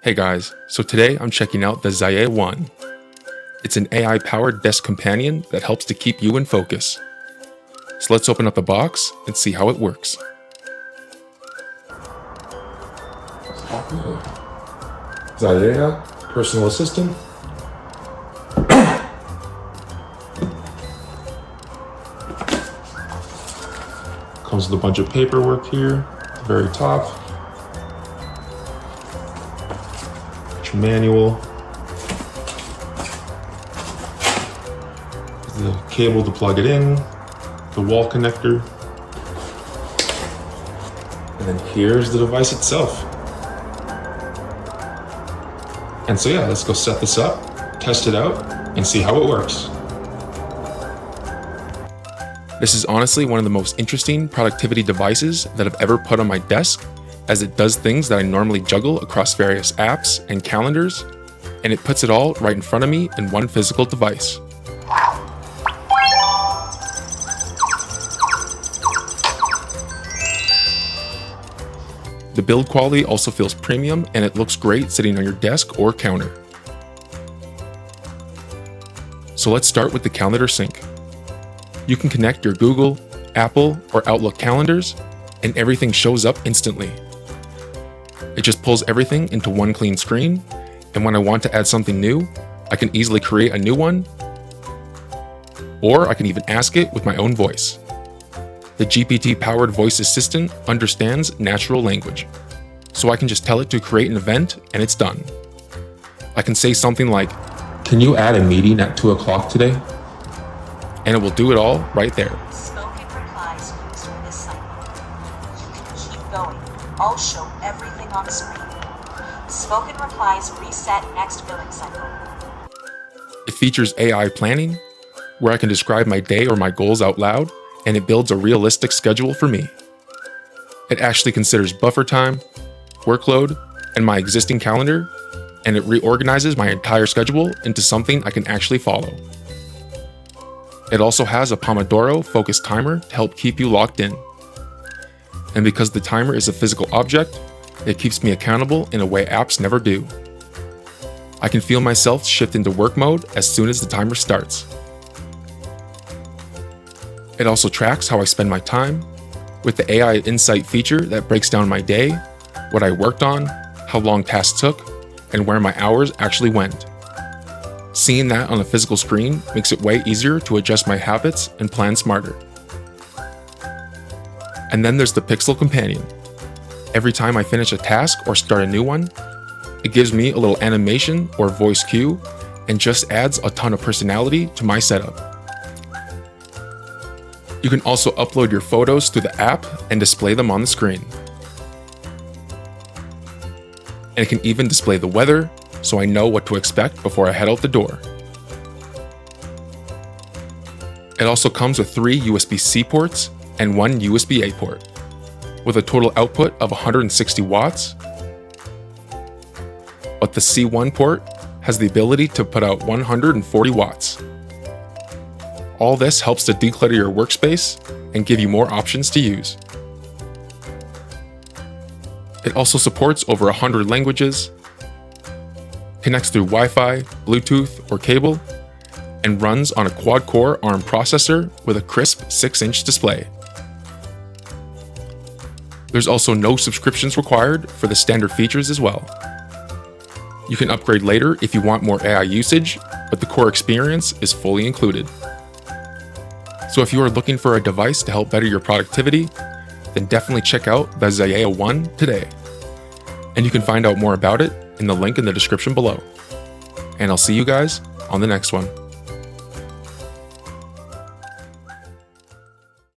Hey guys, so today I'm checking out the ZIEA One. It's an AI-powered desk companion that helps to keep you in focus. So let's open up the box and see how it works. ZIEA personal assistant. Comes with a bunch of paperwork here at the very top. Manual. The cable to plug it in, the wall connector, and then here's the device itself. And so yeah, let's go set this up, test it out, and see how it works. This is honestly one of the most interesting productivity devices that I've ever put on my desk, as it does things that I normally juggle across various apps and calendars, and it puts it all right in front of me in one physical device. The build quality also feels premium, and it looks great sitting on your desk or counter. So let's start with the calendar sync. You can connect your Google, Apple, or Outlook calendars, and everything shows up instantly. It just pulls everything into one clean screen, and when I want to add something new, I can easily create a new one, or I can even ask it with my own voice. The GPT-powered voice assistant understands natural language, so I can just tell it to create an event and it's done. I can say something like, "Can you add a meeting at 2 o'clock today?" And it will do it all right there. Spoken replies used for this cycle. You can keep going. I'll show everything on screen. Spoken replies reset next billing cycle. It features AI planning, where I can describe my day or my goals out loud, and it builds a realistic schedule for me. It actually considers buffer time, workload, and my existing calendar, and it reorganizes my entire schedule into something I can actually follow. It also has a Pomodoro focused timer to help keep you locked in. And because the timer is a physical object, it keeps me accountable in a way apps never do. I can feel myself shift into work mode as soon as the timer starts. It also tracks how I spend my time, with the AI Insight feature that breaks down my day, what I worked on, how long tasks took, and where my hours actually went. Seeing that on a physical screen makes it way easier to adjust my habits and plan smarter. And then there's the Pixel Companion. Every time I finish a task or start a new one, it gives me a little animation or voice cue and just adds a ton of personality to my setup. You can also upload your photos to the app and display them on the screen. And it can even display the weather, so I know what to expect before I head out the door. It also comes with 3 USB-C ports and 1 USB-A port, with a total output of 160 watts, but the C1 port has the ability to put out 140 watts. All this helps to declutter your workspace and give you more options to use. It also supports over 100 languages, connects through Wi-Fi, Bluetooth, or cable, and runs on a quad-core ARM processor with a crisp 6-inch display. There's also no subscriptions required for the standard features as well. You can upgrade later if you want more AI usage, but the core experience is fully included. So if you are looking for a device to help better your productivity, then definitely check out the ZIEA One today. And you can find out more about it in the link in the description below. And I'll see you guys on the next one.